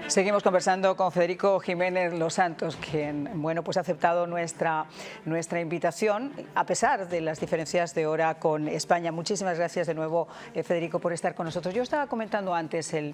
Seguimos conversando con Federico Jiménez Los Santos, quien pues ha aceptado nuestra invitación, a pesar de las diferencias de hora con España. Muchísimas gracias de nuevo, Federico, por estar con nosotros. Yo estaba comentando antes el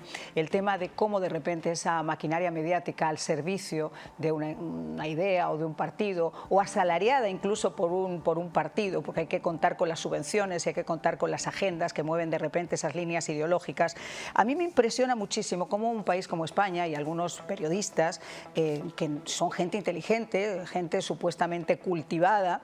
tema de cómo de repente esa maquinaria mediática al servicio de una idea o de un partido, o asalariada incluso por un partido, porque hay que contar con las subvenciones y hay que contar con las agendas que mueven de repente esas líneas ideológicas. A mí me impresiona muchísimo cómo un país como España y algunos periodistas, que son gente inteligente, gente supuestamente cultivada,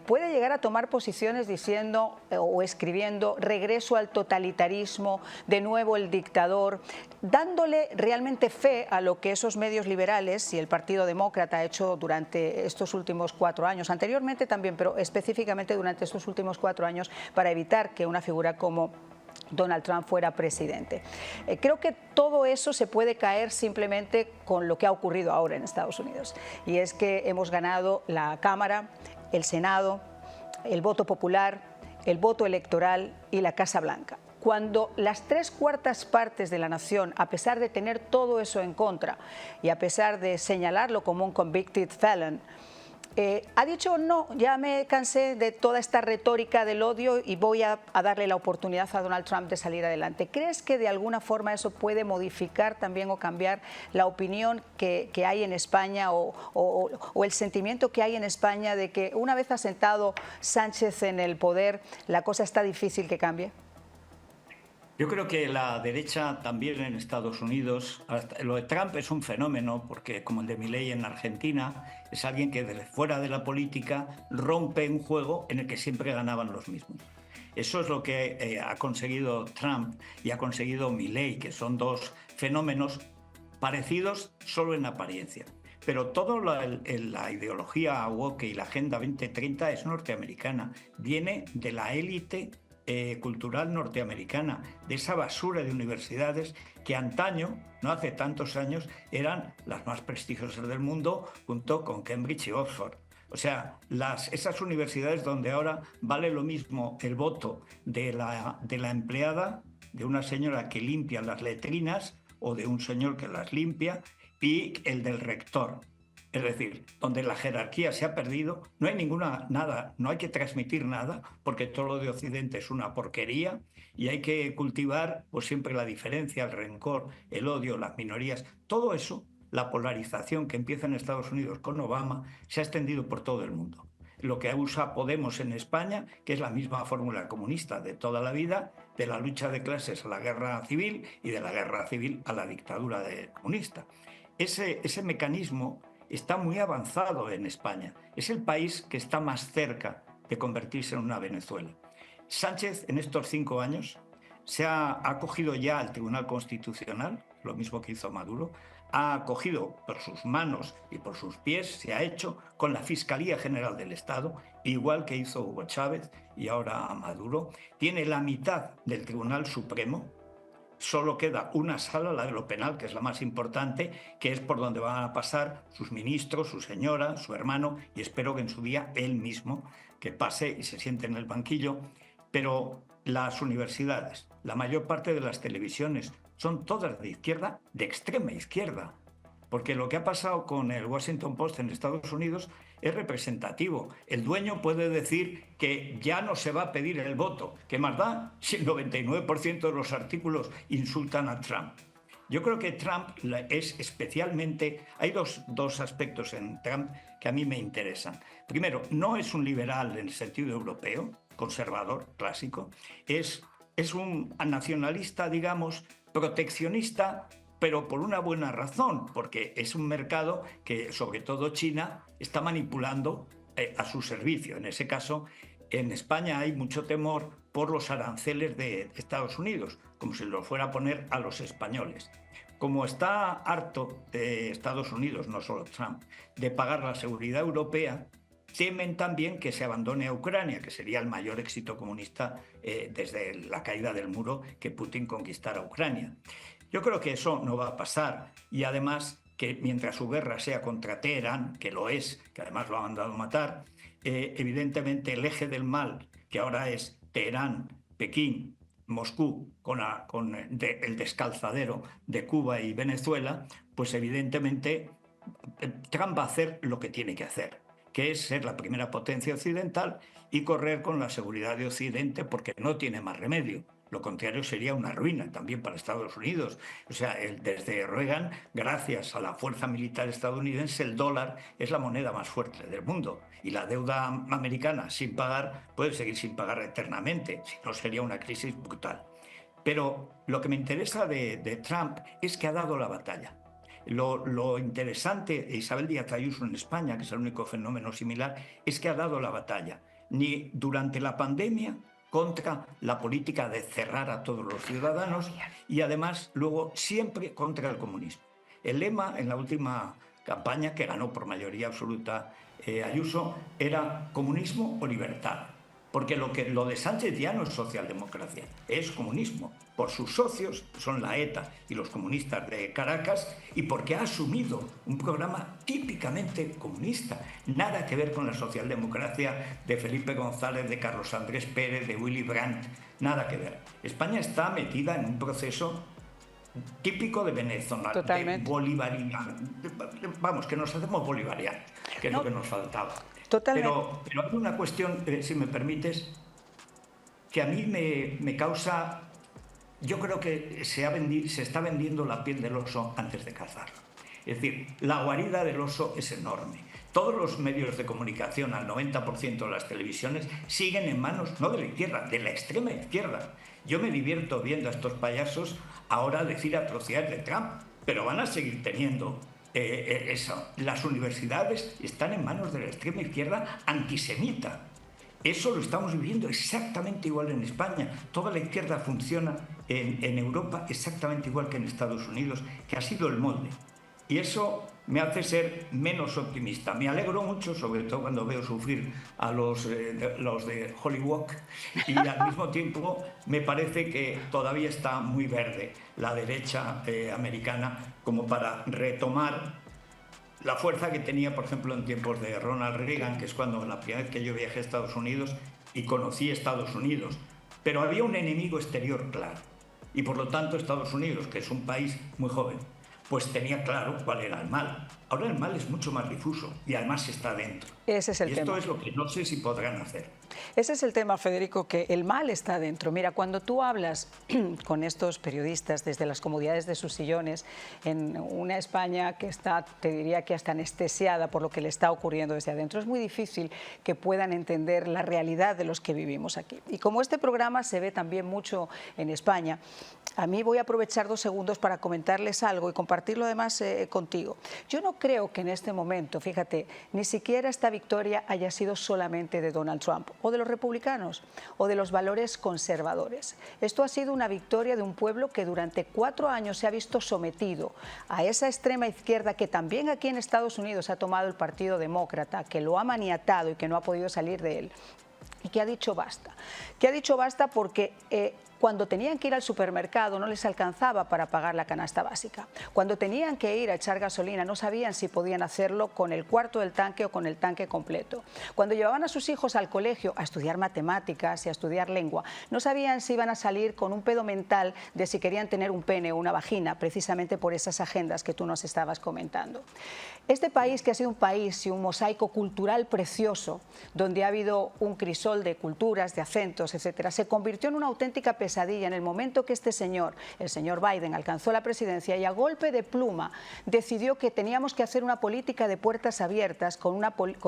puede llegar a tomar posiciones diciendo o escribiendo regreso al totalitarismo, de nuevo el dictador, dándole realmente fe a lo que esos medios liberales y el Partido Demócrata ha hecho durante estos últimos 4 años, anteriormente también, pero específicamente durante estos últimos 4 años, para evitar que una figura como Donald Trump fuera presidente. Creo que todo eso se puede caer simplemente con lo que ha ocurrido ahora en Estados Unidos, y es que hemos ganado la Cámara, el Senado, el voto popular, el voto electoral y la Casa Blanca. Cuando las 3/4 partes de la nación, a pesar de tener todo eso en contra y a pesar de señalarlo como un convicted felon, ha dicho no, ya me cansé de toda esta retórica del odio y voy a darle la oportunidad a Donald Trump de salir adelante. ¿Crees que de alguna forma eso puede modificar también o cambiar la opinión que hay en España o el sentimiento que hay en España de que una vez asentado Sánchez en el poder, la cosa está difícil que cambie? Yo creo que la derecha también en Estados Unidos, lo de Trump es un fenómeno porque, como el de Milei en Argentina, es alguien que desde fuera de la política rompe un juego en el que siempre ganaban los mismos. Eso es lo que ha conseguido Trump y ha conseguido Milei, que son dos fenómenos parecidos solo en apariencia. Pero toda la ideología woke y la Agenda 2030 es norteamericana, viene de la élite cultural norteamericana, de esa basura de universidades que antaño, no hace tantos años, eran las más prestigiosas del mundo, junto con Cambridge y Oxford. O sea, esas universidades donde ahora vale lo mismo el voto de la empleada, de una señora que limpia las letrinas o de un señor que las limpia, y el del rector. Es decir, donde la jerarquía se ha perdido, no hay nada, no hay que transmitir nada, porque todo lo de Occidente es una porquería, y hay que cultivar pues siempre la diferencia, el rencor, el odio, las minorías. Todo eso, la polarización que empieza en Estados Unidos con Obama, se ha extendido por todo el mundo. Lo que usa Podemos en España, que es la misma fórmula comunista de toda la vida, de la lucha de clases a la guerra civil y de la guerra civil a la dictadura comunista. Ese mecanismo está muy avanzado en España. Es el país que está más cerca de convertirse en una Venezuela. Sánchez, en estos 5 años, se ha acogido ya al Tribunal Constitucional, lo mismo que hizo Maduro, ha acogido por sus manos y por sus pies, se ha hecho con la Fiscalía General del Estado, igual que hizo Hugo Chávez y ahora Maduro. Tiene la mitad del Tribunal Supremo. Solo queda una sala, la de lo penal, que es la más importante, que es por donde van a pasar sus ministros, su señora, su hermano, y espero que en su día él mismo, que pase y se siente en el banquillo. Pero las universidades, la mayor parte de las televisiones, son todas de izquierda, de extrema izquierda. Porque lo que ha pasado con el Washington Post en Estados Unidos es representativo. El dueño puede decir que ya no se va a pedir el voto. ¿Qué más da si el 99% de los artículos insultan a Trump? Yo creo que Trump es especialmente... Hay dos aspectos en Trump que a mí me interesan. Primero, no es un liberal en el sentido europeo, conservador, clásico. Es un nacionalista, digamos, proteccionista, pero por una buena razón, porque es un mercado que, sobre todo China, está manipulando a su servicio. En ese caso, en España hay mucho temor por los aranceles de Estados Unidos, como si los fuera a poner a los españoles. Como está harto de Estados Unidos, no solo Trump, de pagar la seguridad europea, temen también que se abandone a Ucrania, que sería el mayor éxito comunista desde la caída del muro, que Putin conquistara Ucrania. Yo creo que eso no va a pasar, y además que mientras su guerra sea contra Teherán, que lo es, que además lo ha mandado matar, evidentemente el eje del mal, que ahora es Teherán, Pekín Moscú con el descalzadero de Cuba y Venezuela, pues evidentemente Trump va a hacer lo que tiene que hacer, que es ser la primera potencia occidental y correr con la seguridad de Occidente porque no tiene más remedio. Lo contrario sería una ruina también para Estados Unidos. O sea, desde Reagan, gracias a la fuerza militar estadounidense, el dólar es la moneda más fuerte del mundo. Y la deuda americana sin pagar puede seguir sin pagar eternamente, si no sería una crisis brutal. Pero lo que me interesa de Trump es que ha dado la batalla. Lo interesante de Isabel Díaz Ayuso en España, que es el único fenómeno similar, es que ha dado la batalla. Ni durante la pandemia contra la política de cerrar a todos los ciudadanos y además luego siempre contra el comunismo. El lema en la última campaña, que ganó por mayoría absoluta Ayuso, era comunismo o libertad. Porque lo de Sánchez ya no es socialdemocracia, es comunismo. Por sus socios, son la ETA y los comunistas de Caracas, y porque ha asumido un programa típicamente comunista. Nada que ver con la socialdemocracia de Felipe González, de Carlos Andrés Pérez, de Willy Brandt. Nada que ver. España está metida en un proceso típico de Venezuela, totalmente, de bolivariano. Vamos, que nos hacemos bolivarianos, que es lo que nos faltaba. Totalmente. Pero hay una cuestión, si me permites, que a mí me causa... Yo creo que se está vendiendo la piel del oso antes de cazarlo. Es decir, la guarida del oso es enorme. Todos los medios de comunicación, al 90% de las televisiones, siguen en manos, no de la izquierda, de la extrema izquierda. Yo me divierto viendo a estos payasos ahora decir atrocidades de Trump, pero van a seguir teniendo eso. Las universidades están en manos de la extrema izquierda antisemita. Eso lo estamos viviendo exactamente igual en España. Toda la izquierda funciona en Europa exactamente igual que en Estados Unidos, que ha sido el molde. Y eso me hace ser menos optimista. Me alegro mucho, sobre todo cuando veo sufrir a los de Hollywood, y al mismo tiempo me parece que todavía está muy verde la derecha americana como para retomar la fuerza que tenía, por ejemplo, en tiempos de Ronald Reagan, que es cuando la primera vez que yo viajé a Estados Unidos y conocí Estados Unidos. Pero había un enemigo exterior claro. Y por lo tanto Estados Unidos, que es un país muy joven, pues tenía claro cuál era el mal. Ahora el mal es mucho más difuso y además está dentro. Ese es el tema. Esto es lo que no sé si podrán hacer. Ese es el tema, Federico, que el mal está dentro. Mira, cuando tú hablas con estos periodistas desde las comodidades de sus sillones, en una España que está, te diría que hasta anestesiada por lo que le está ocurriendo desde adentro, es muy difícil que puedan entender la realidad de los que vivimos aquí. Y como este programa se ve también mucho en España, a mí voy a aprovechar 2 segundos para comentarles algo y compartirlo además contigo. Yo no creo que en este momento, fíjate, ni siquiera esta victoria haya sido solamente de Donald Trump o de los republicanos o de los valores conservadores. Esto ha sido una victoria de un pueblo que durante 4 años se ha visto sometido a esa extrema izquierda que también aquí en Estados Unidos ha tomado el Partido Demócrata, que lo ha maniatado y que no ha podido salir de él. Y que ha dicho basta. Que ha dicho basta porque cuando tenían que ir al supermercado no les alcanzaba para pagar la canasta básica. Cuando tenían que ir a echar gasolina no sabían si podían hacerlo con el cuarto del tanque o con el tanque completo. Cuando llevaban a sus hijos al colegio a estudiar matemáticas y a estudiar lengua, no sabían si iban a salir con un pedo mental de si querían tener un pene o una vagina, precisamente por esas agendas que tú nos estabas comentando. Este país, que ha sido un país y un mosaico cultural precioso, donde ha habido un crisol de culturas, de acentos, etcétera, se convirtió en una auténtica pesadilla en el momento que este señor, el señor Biden, alcanzó la presidencia y a golpe de pluma decidió que teníamos que hacer una política de puertas abiertas con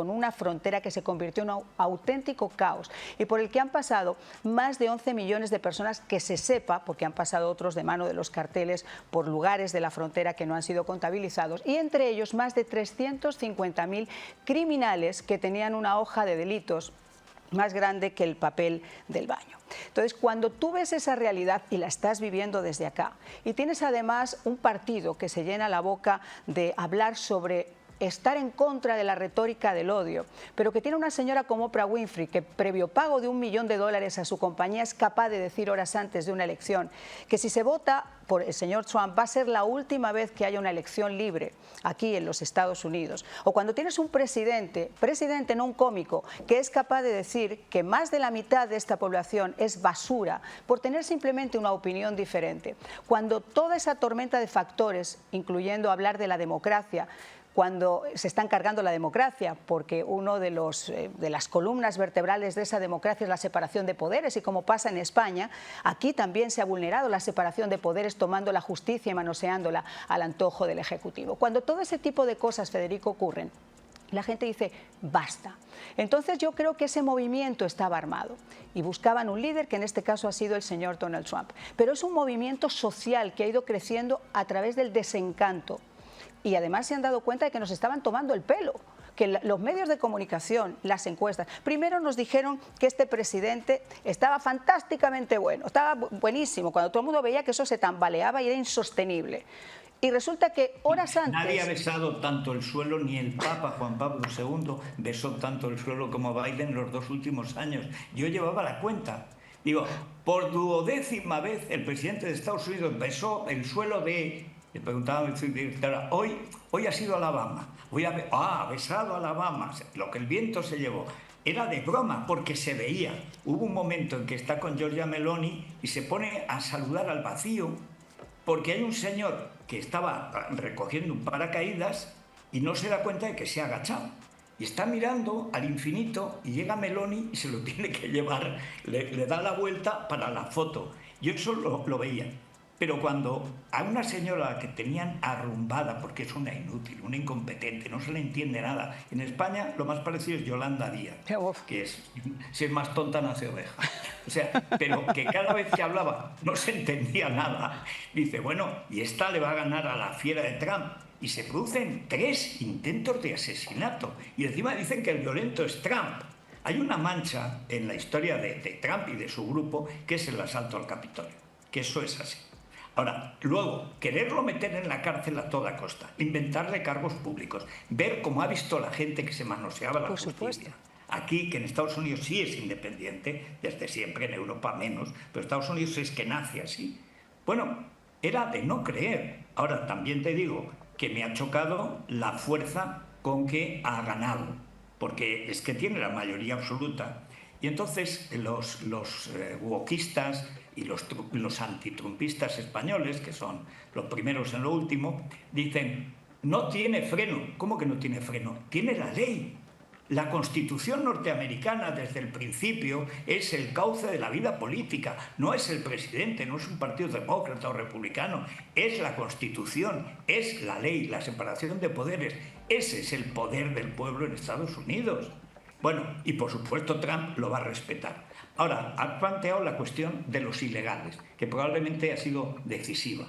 una frontera que se convirtió en un auténtico caos y por el que han pasado más de 11 millones de personas que se sepa, porque han pasado otros de mano de los carteles por lugares de la frontera que no han sido contabilizados, y entre ellos más de 350.000 criminales que tenían una hoja de delitos más grande que el papel del baño. Entonces, cuando tú ves esa realidad y la estás viviendo desde acá, y tienes además un partido que se llena la boca de hablar sobre estar en contra de la retórica del odio, pero que tiene una señora como Oprah Winfrey, que previo pago de $1 millón a su compañía es capaz de decir horas antes de una elección que si se vota por el señor Trump va a ser la última vez que haya una elección libre aquí en los Estados Unidos. O cuando tienes un presidente no un cómico, que es capaz de decir que más de la mitad de esta población es basura por tener simplemente una opinión diferente. Cuando toda esa tormenta de factores, incluyendo hablar de la democracia, cuando se están cargando la democracia, porque uno de las columnas vertebrales de esa democracia es la separación de poderes, y como pasa en España, aquí también se ha vulnerado la separación de poderes tomando la justicia y manoseándola al antojo del Ejecutivo. Cuando todo ese tipo de cosas, Federico, ocurren, la gente dice, basta. Entonces yo creo que ese movimiento estaba armado y buscaban un líder, que en este caso ha sido el señor Donald Trump. Pero es un movimiento social que ha ido creciendo a través del desencanto. Y además se han dado cuenta de que nos estaban tomando el pelo, que los medios de comunicación, las encuestas, primero nos dijeron que este presidente estaba fantásticamente bueno, estaba buenísimo, cuando todo el mundo veía que eso se tambaleaba y era insostenible. Y resulta que horas antes... Nadie ha besado tanto el suelo, ni el Papa Juan Pablo II besó tanto el suelo como Biden los 2 últimos años. Yo llevaba la cuenta. Digo, por 12ª vez el presidente de Estados Unidos besó el suelo de... Le preguntaba a mi directora, hoy ha sido Alabama, ha besado Alabama, lo que el viento se llevó. Era de broma, porque se veía. Hubo un momento en que está con Giorgia Meloni y se pone a saludar al vacío, porque hay un señor que estaba recogiendo un paracaídas y no se da cuenta de que se ha agachado. Y está mirando al infinito y llega Meloni y se lo tiene que llevar, le da la vuelta para la foto. Yo eso lo veía. Pero cuando a una señora que tenían arrumbada, porque es una inútil, una incompetente, no se le entiende nada. En España lo más parecido es Yolanda Díaz, que si es más tonta nace oveja. O sea, pero que cada vez que hablaba no se entendía nada. Dice, bueno, y esta le va a ganar a la fiera de Trump. Y se producen 3 intentos de asesinato. Y encima dicen que el violento es Trump. Hay una mancha en la historia de Trump y de su grupo, que es el asalto al Capitolio. Que eso es así. Ahora, luego, quererlo meter en la cárcel a toda costa, inventarle cargos públicos, ver cómo ha visto la gente que se manoseaba la justicia. Aquí, que en Estados Unidos sí es independiente, desde siempre, en Europa menos, pero Estados Unidos es que nace así. Bueno, era de no creer. Ahora, también te digo que me ha chocado la fuerza con que ha ganado, porque es que tiene la mayoría absoluta. Y entonces los wokistas y los antitrumpistas españoles, que son los primeros en lo último, dicen, no tiene freno. ¿Cómo que no tiene freno? Tiene la ley. La Constitución norteamericana desde el principio es el cauce de la vida política, no es el presidente, no es un partido demócrata o republicano, es la Constitución, es la ley, la separación de poderes. Ese es el poder del pueblo en Estados Unidos. Bueno, y por supuesto Trump lo va a respetar. Ahora, ha planteado la cuestión de los ilegales, que probablemente ha sido decisiva.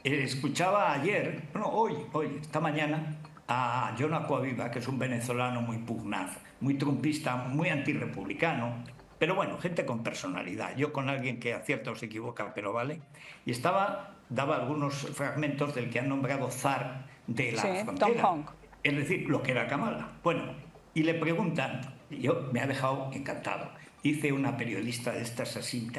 Escuchaba ayer, esta mañana, a John Acquaviva, que es un venezolano muy pugnaz, muy trumpista, muy antirrepublicano, pero bueno, gente con personalidad. Yo con alguien que acierta o se equivoca, pero vale. Y daba algunos fragmentos del que han nombrado zar de la frontera. Tom Hong. Es decir, lo que era Kamala. Bueno, y le preguntan, me ha dejado encantado. Dice una periodista de estas así,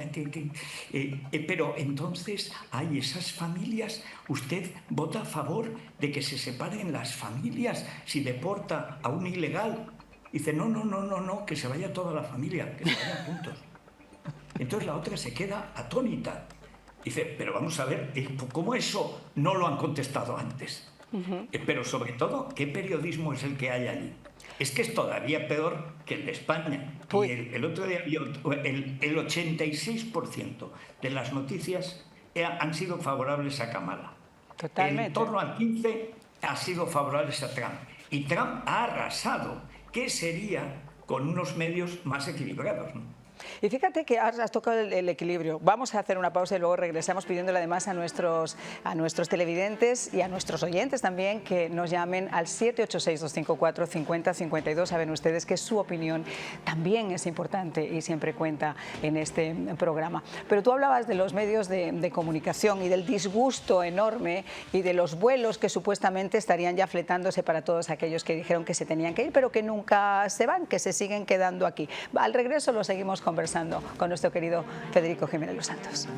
pero entonces hay esas familias, ¿usted vota a favor de que se separen las familias si deporta a un ilegal? Dice, no, que se vaya toda la familia, que se vayan juntos. Entonces la otra se queda atónita. Dice, pero vamos a ver, ¿cómo eso no lo han contestado antes? Pero sobre todo, ¿qué periodismo es el que hay allí? Es que es todavía peor que el de España. Y el otro día, el 86% de las noticias han sido favorables a Kamala. Totalmente. En torno al 15% ha sido favorables a Trump. Y Trump ha arrasado. ¿Qué sería con unos medios más equilibrados, ¿no? Y fíjate que has tocado el equilibrio. Vamos a hacer una pausa y luego regresamos pidiéndole además a nuestros televidentes y a nuestros oyentes también que nos llamen al 786-254-5052. Saben ustedes que su opinión también es importante y siempre cuenta en este programa. Pero tú hablabas de los medios de comunicación y del disgusto enorme y de los vuelos que supuestamente estarían ya fletándose para todos aquellos que dijeron que se tenían que ir, pero que nunca se van, que se siguen quedando aquí. Al regreso lo seguimos conversando con nuestro querido Federico Jiménez Los Santos.